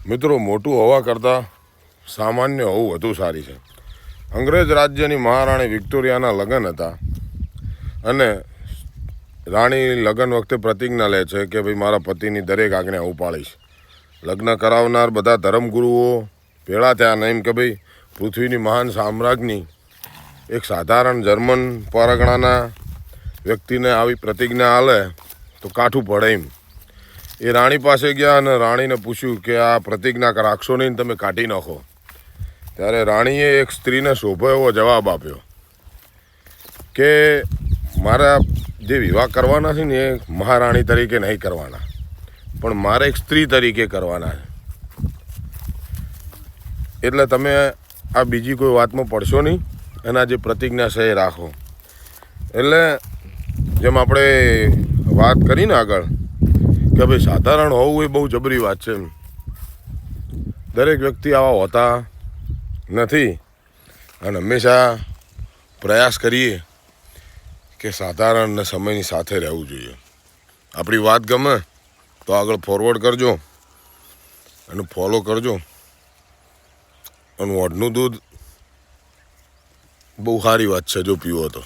મિત્રો, મોટું હોવા કરતાં સામાન્ય હોવું વધુ સારી છે. અંગ્રેજ રાજ્યની મહારાણી વિક્ટોરિયાના લગ્ન હતા અને રાણી લગ્ન વખતે પ્રતિજ્ઞા લે છે કે ભાઈ મારા પતિની દરેક આજ્ઞા હું પાળીશ. લગ્ન કરાવનાર બધા ધર્મગુરુઓ ભેળા થયા ને એમ કે ભાઈ પૃથ્વીની મહાન સામ્રાજ્ઞી એક સાધારણ જર્મન પરગણાના વ્યક્તિને આવી પ્રતિજ્ઞા આલે તો કાઠું પડે એમ. એ રાણી પાસે ગયા અને રાણીને પૂછ્યું કે આ પ્રતિજ્ઞા રાખશો નહીં, તમે કાઢી નાખો. ત્યારે રાણીએ એક સ્ત્રીને શોભો એવો જવાબ આપ્યો કે મારા જે વિવાહ કરવાના છે ને એ મહારાણી તરીકે નહીં કરવાના, પણ મારે એક સ્ત્રી તરીકે કરવાના છે. એટલે તમે આ બીજી કોઈ વાતમાં પડશો નહીં અને આ જે પ્રતિજ્ઞા છે એ રાખો. એટલે જેમ આપણે વાત કરીને આગળ કે ભાઈ સાધારણ હોવું એ બહુ જબરી વાત છે. દરેક વ્યક્તિ આવા હોતા નથી અને હંમેશા પ્રયાસ કરીએ કે સાધારણ ને સમયની સાથે રહેવું જોઈએ. આપણી વાત ગમે તો આગળ ફોરવર્ડ કરજો અને ફોલો કરજો. અને ઓઢનું દૂધ બહુ સારી વાત છે જો પીવો તો.